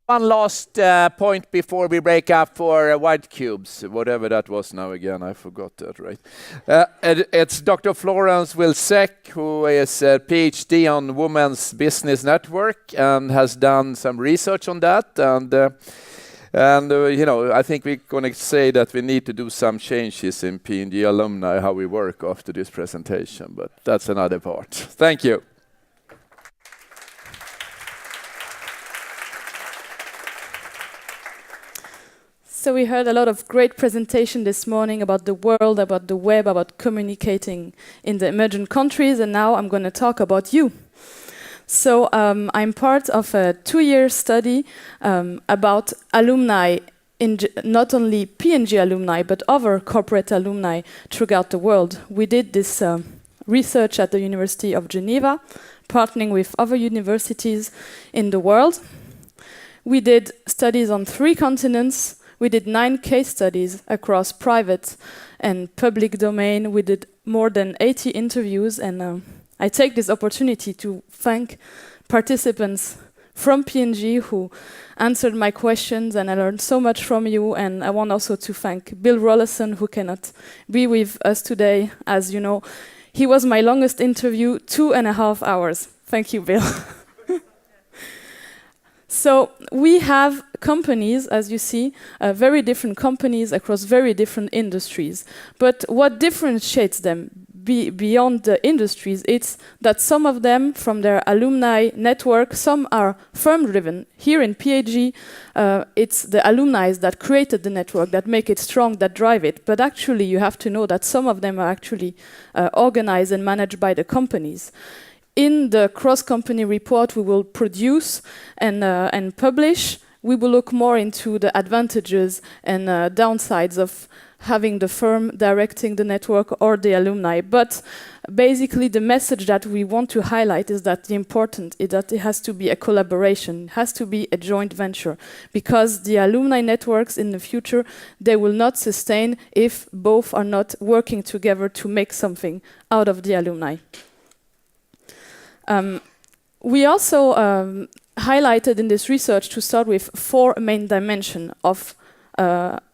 One last point before we break up for white cubes, whatever that was now again, I forgot that, right? It's Dr. Florence Villeseche, who is a PhD on Women's Business Network and has done some research on that. And I think we're going to say that we need to do some changes in P&G Alumni, how we work after this presentation, but that's another part. Thank you. So we heard a lot of great presentation this morning about the world, about the web, about communicating in the emerging countries, and now I'm going to talk about you. So I'm part of a 2-year study about alumni, not only P&G alumni, but other corporate alumni throughout the world. We did this research at the University of Geneva, partnering with other universities in the world. We did studies on 3 continents. We did 9 case studies across private and public domain. We did more than 80 interviews, and I take this opportunity to thank participants from P&G who answered my questions, and I learned so much from you. And I want also to thank Bill Rollason, who cannot be with us today. As you know, he was my longest interview, 2.5 hours. Thank you, Bill. So we have companies, as you see, very different companies across very different industries. But what differentiates them beyond the industries, it's that some of them, from their alumni network, some are firm-driven. Here in P&G, it's the alumni that created the network, that make it strong, that drive it. But actually, you have to know that some of them are actually organized and managed by the companies. In the cross-company report we will produce and publish, we will look more into the advantages and downsides of having the firm directing the network or the alumni. But basically the message that we want to highlight is that the important is that it has to be a collaboration, it has to be a joint venture, because the alumni networks in the future, they will not sustain if both are not working together to make something out of the alumni. We also highlighted in this research to start with 4 main dimensions of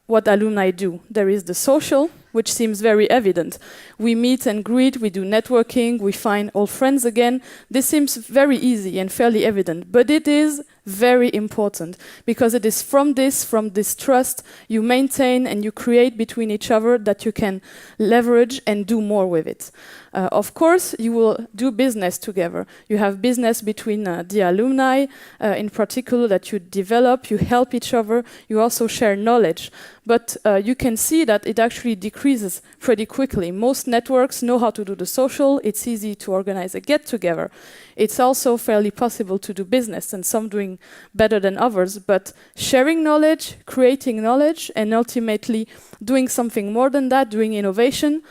what alumni do. There is the social, which seems very evident. We meet and greet, we do networking, we find old friends again. This seems very easy and fairly evident, but it is very important, because it is from this trust you maintain and you create between each other that you can leverage and do more with it. Of course, you will do business together. You have business between the alumni, in particular, that you develop, you help each other, you also share knowledge. But you can see that it actually decreases pretty quickly. Most networks know how to do the social, it's easy to organize a get-together. It's also fairly possible to do business, and some doing better than others, but sharing knowledge, creating knowledge, and ultimately doing something more than that, doing innovation,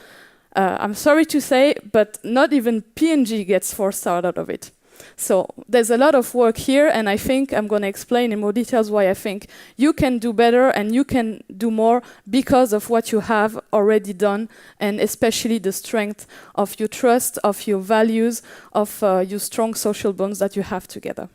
I'm sorry to say, but not even P&G gets forced out of it. So there's a lot of work here, and I think I'm going to explain in more details why I think you can do better and you can do more because of what you have already done, and especially the strength of your trust, of your values, of your strong social bonds that you have together.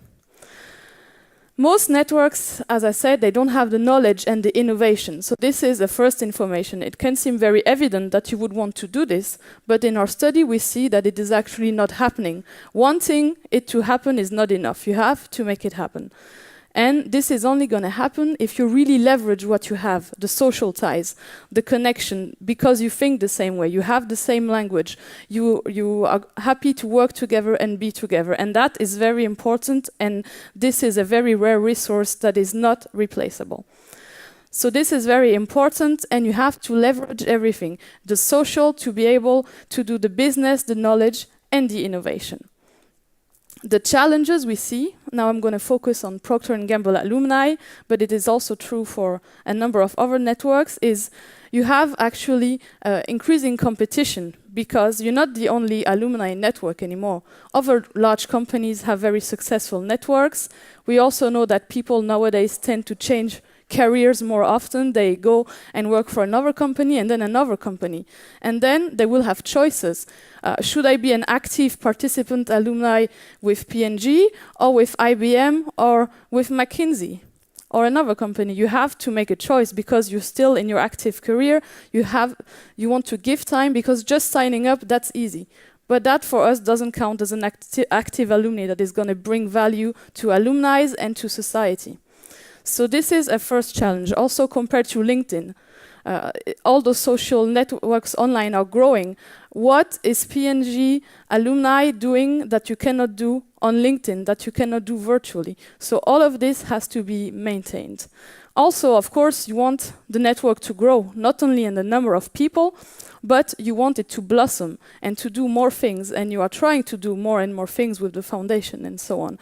Most networks, as I said, they don't have the knowledge and the innovation. So this is the first information. It can seem very evident that you would want to do this, but in our study we see that it is actually not happening. Wanting it to happen is not enough. You have to make it happen. And this is only going to happen if you really leverage what you have, the social ties, the connection, because you think the same way, you have the same language, you are happy to work together and be together. And that is very important, and this is a very rare resource that is not replaceable. So this is very important, and you have to leverage everything, the social to be able to do the business, the knowledge, and the innovation. The challenges we see, now I'm going to focus on Procter & Gamble alumni, but it is also true for a number of other networks, is you have actually increasing competition, because you're not the only alumni network anymore. Other large companies have very successful networks. We also know that people nowadays tend to change careers more often. They go and work for another company and then another company. And then they will have choices. Should I be an active participant alumni with P&G or with IBM or with McKinsey? or another company, you have to make a choice because you're still in your active career. You want to give time, because just signing up, that's easy. But that for us doesn't count as an active alumni that is going to bring value to alumni and to society. So this is a first challenge. Also compared to LinkedIn, all those social networks online are growing. What is P&G Alumni doing that you cannot do on LinkedIn, that you cannot do virtually? So all of this has to be maintained. Also, of course, you want the network to grow, not only in the number of people, but you want it to blossom and to do more things, and you are trying to do more and more things with the foundation and so on.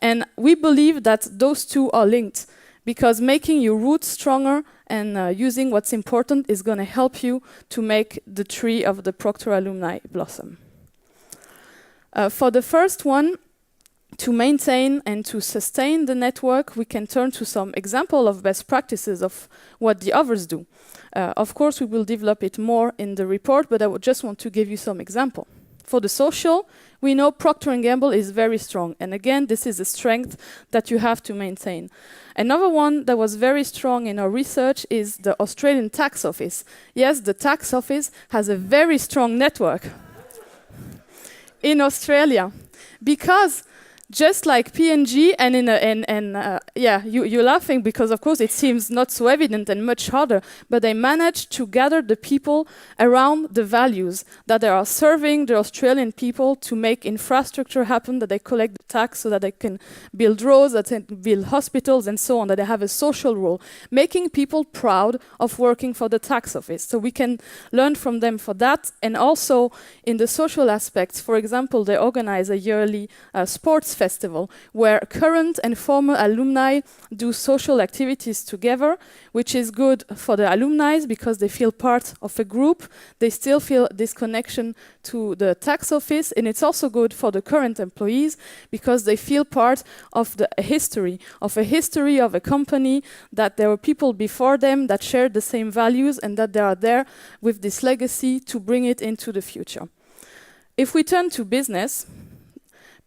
And we believe that those two are linked, because making your roots stronger and using what's important is going to help you to make the tree of the Proctor alumni blossom. For the first one, to maintain and to sustain the network, we can turn to some example of best practices of what the others do. Of course, we will develop it more in the report, but I would just want to give you some example. For the social, we know Procter & Gamble is very strong. And again, this is a strength that you have to maintain. Another one that was very strong in our research is the Australian Tax Office. Yes, the tax office has a very strong network in Australia, because just like P&G, you're laughing because of course it seems not so evident and much harder, but they managed to gather the people around the values that they are serving the Australian people to make infrastructure happen, that they collect the tax so that they can build roads, that they can build hospitals and so on, that they have a social role, making people proud of working for the tax office. So we can learn from them for that. And also in the social aspects, for example, they organize a yearly sports festival where current and former alumni do social activities together, which is good for the alumni because they feel part of a group. They still feel this connection to the tax office, and it's also good for the current employees because they feel part of a history of a company, that there were people before them that shared the same values and that they are there with this legacy to bring it into the future. If we turn to business,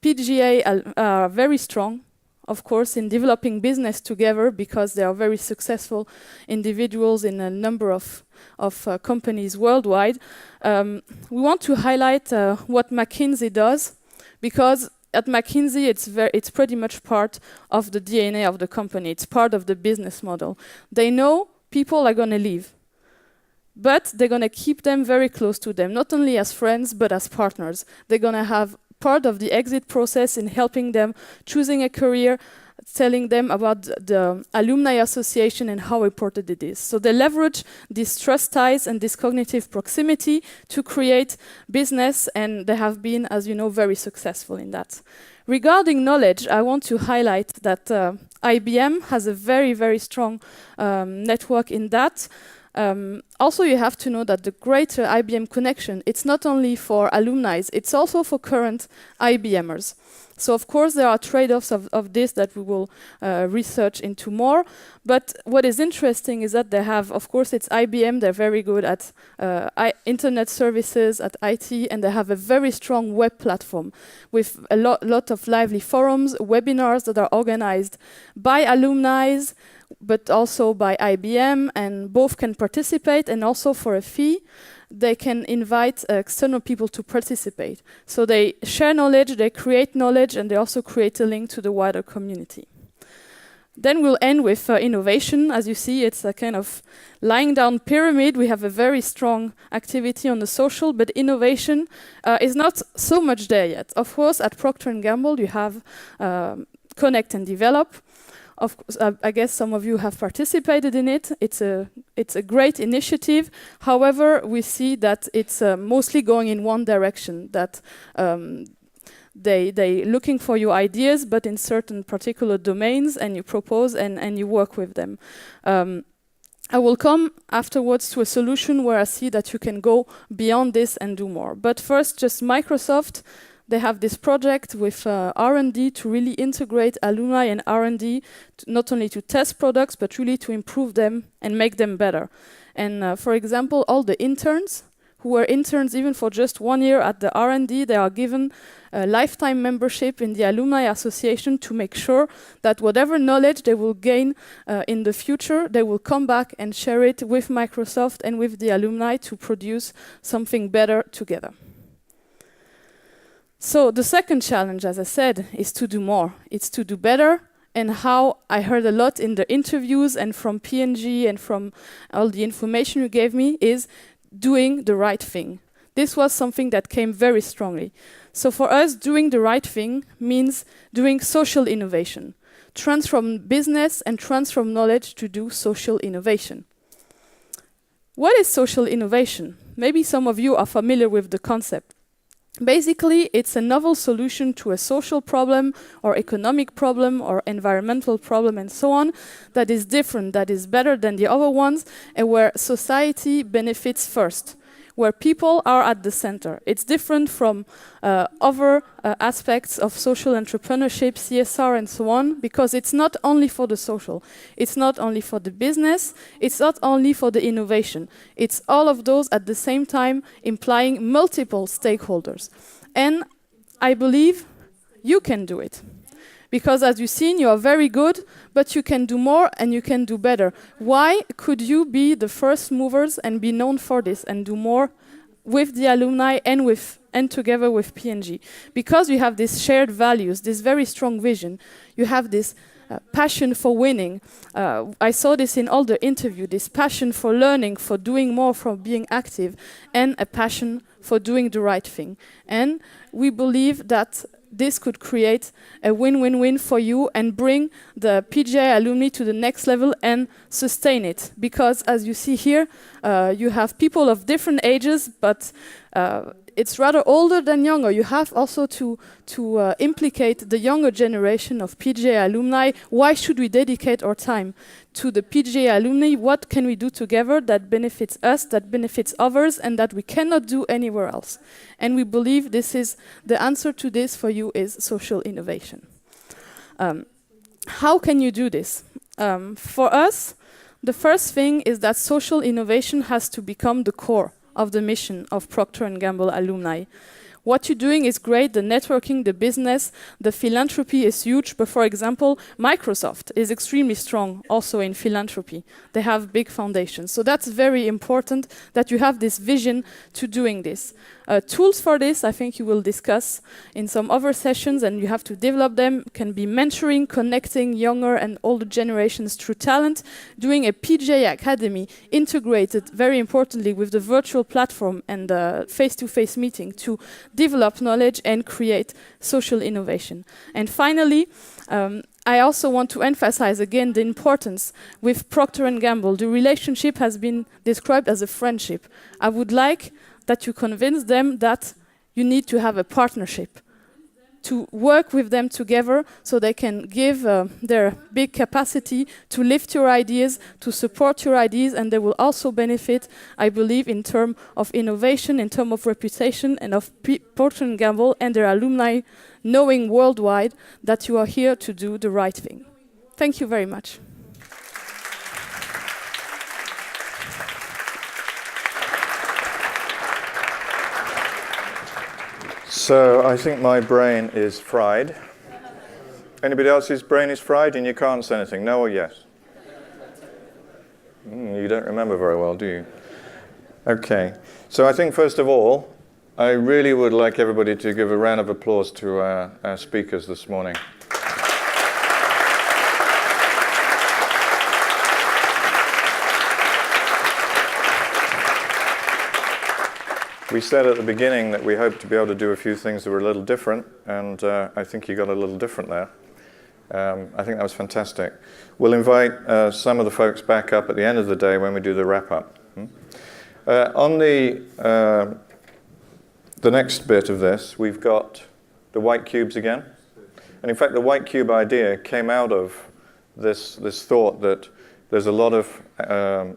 PGA are very strong, of course, in developing business together because they are very successful individuals in a number of companies worldwide. We want to highlight what McKinsey does, because at McKinsey it's pretty much part of the DNA of the company. It's part of the business model. They know people are going to leave, but they're going to keep them very close to them, not only as friends, but as partners. They're going to have part of the exit process in helping them choosing a career, telling them about the alumni association and how important it is. So they leverage these trust ties and this cognitive proximity to create business, and they have been, as you know, very successful in that. Regarding knowledge, I want to highlight that IBM has a very, very strong network in that. Also, you have to know that the greater IBM connection, it's not only for alumni, it's also for current IBMers. So, of course, there are trade-offs of this that we will research into more. But what is interesting is that they have, of course, it's IBM, they're very good at internet services, at IT, and they have a very strong web platform with a lot of lively forums, webinars that are organized by alumni, but also by IBM, and both can participate, and also for a fee, they can invite external people to participate. So they share knowledge, they create knowledge, and they also create a link to the wider community. Then we'll end with innovation. As you see, it's a kind of lying down pyramid. We have a very strong activity on the social, but innovation is not so much there yet. Of course, at Procter & Gamble, you have Connect and Develop. Of course, I guess some of you have participated in it. It's a great initiative. However, we see that it's mostly going in one direction, that they looking for your ideas, but in certain particular domains, and you propose and you work with them. I will come afterwards to a solution where I see that you can go beyond this and do more. But first, just Microsoft. They have this project with R&D to really integrate alumni and R&D, not only to test products, but really to improve them and make them better. And for example, all the interns who were interns even for just 1 year at the R&D, they are given a lifetime membership in the Alumni Association to make sure that whatever knowledge they will gain in the future, they will come back and share it with Microsoft and with the alumni to produce something better together. So the second challenge, as I said, is to do more. It's to do better. And how I heard a lot in the interviews and from P&G and from all the information you gave me is doing the right thing. This was something that came very strongly. So for us, doing the right thing means doing social innovation. Transform business and transform knowledge to do social innovation. What is social innovation? Maybe some of you are familiar with the concept. Basically, it's a novel solution to a social problem or economic problem or environmental problem and so on that is different, that is better than the other ones, and where society benefits first, where people are at the center. It's different from other aspects of social entrepreneurship, CSR and so on, because it's not only for the social, it's not only for the business, it's not only for the innovation. It's all of those at the same time, implying multiple stakeholders. And I believe you can do it. Because as you've seen, you are very good, but you can do more and you can do better. Why could you be the first movers and be known for this and do more with the alumni and together with P&G? Because you have these shared values, this very strong vision. You have this passion for winning. I saw this in all the interview, this passion for learning, for doing more, for being active, and a passion for doing the right thing. And we believe that this could create a win-win-win for you and bring the PGI alumni to the next level and sustain it. Because as you see here, you have people of different ages, but it's rather older than younger. You have also to implicate the younger generation of PGI alumni. Why should we dedicate our time to the PGI alumni? What can we do together that benefits us, that benefits others, and that we cannot do anywhere else? And we believe this is the answer to this for you is social innovation. How can you do this? For us, the first thing is that social innovation has to become the core of the mission of Procter & Gamble alumni. What you're doing is great, the networking, the business, the philanthropy is huge, but for example, Microsoft is extremely strong also in philanthropy. They have big foundations. So that's very important that you have this vision to doing this. Tools for this, I think you will discuss in some other sessions, and you have to develop them, can be mentoring, connecting younger and older generations through talent, doing a PJ Academy integrated, very importantly, with the virtual platform and the face-to-face meeting to develop knowledge and create social innovation. And finally, I also want to emphasize again the importance with Procter & Gamble. The relationship has been described as a friendship. I would like that you convince them that you need to have a partnership, to work with them together so they can give their big capacity to lift your ideas, to support your ideas, and they will also benefit, I believe, in terms of innovation, in terms of reputation, and of Procter & Gamble and their alumni knowing worldwide that you are here to do the right thing. Thank you very much. So I think my brain is fried. Anybody else's brain is fried and you can't say anything? No or yes? You don't remember very well, do you? Okay. So I think first of all, I really would like everybody to give a round of applause to our speakers this morning. We said at the beginning that we hoped to be able to do a few things that were a little different, and I think you got a little different there. I think that was fantastic. We'll invite some of the folks back up at the end of the day when we do the wrap-up. On the next bit of this, we've got the white cubes again. And in fact, the white cube idea came out of this thought that there's a lot of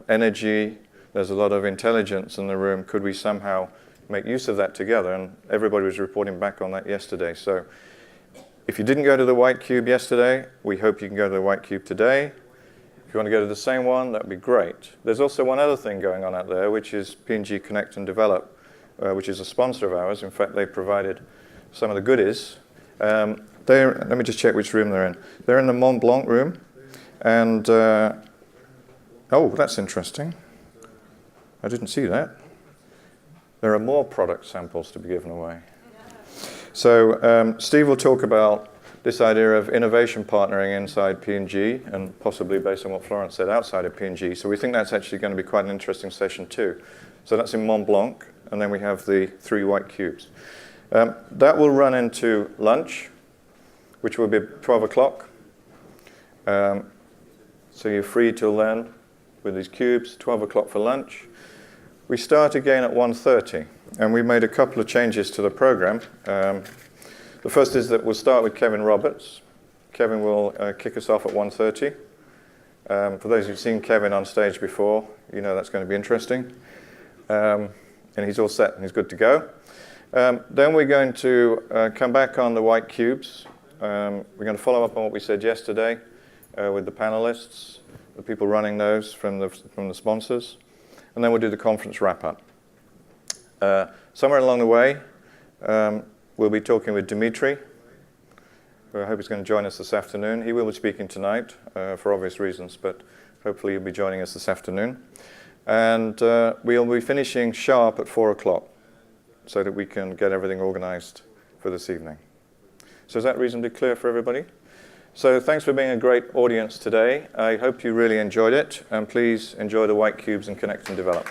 energy, there's a lot of intelligence in the room. Could we somehow make use of that together? And everybody was reporting back on that yesterday. So if you didn't go to the white cube yesterday, we hope you can go to the white cube today. If you want to go to the same one, that would be great. There's also one other thing going on out there, which is P&G Connect and Develop, which is a sponsor of ours. In fact, they provided some of the goodies. Let me just check which room they're in. They're in the Mont Blanc room. And, oh, that's interesting. I didn't see that. There are more product samples to be given away. So Steve will talk about this idea of innovation partnering inside P&G and possibly based on what Florence said outside of P&G. So we think that's actually going to be quite an interesting session too. So that's in Mont Blanc, and then we have the 3 white cubes. That will run into lunch, which will be 12 o'clock. So you're free till then with these cubes, 12 o'clock for lunch. We start again at 1:30, and we made a couple of changes to the program. The first is that we'll start with Kevin Roberts. Kevin will kick us off at 1:30. For those who've seen Kevin on stage before, you know that's going to be interesting. And he's all set and he's good to go. Then we're going to come back on the white cubes. We're going to follow up on what we said yesterday with the panelists, the people running those from the sponsors. And then we'll do the conference wrap-up. Somewhere along the way, we'll be talking with Dimitri, who I hope is going to join us this afternoon. He will be speaking tonight for obvious reasons, but hopefully he'll be joining us this afternoon. And we'll be finishing sharp at 4 o'clock so that we can get everything organized for this evening. So is that reasonably clear for everybody? So thanks for being a great audience today. I hope you really enjoyed it, and please enjoy the white cubes and Connect and Develop.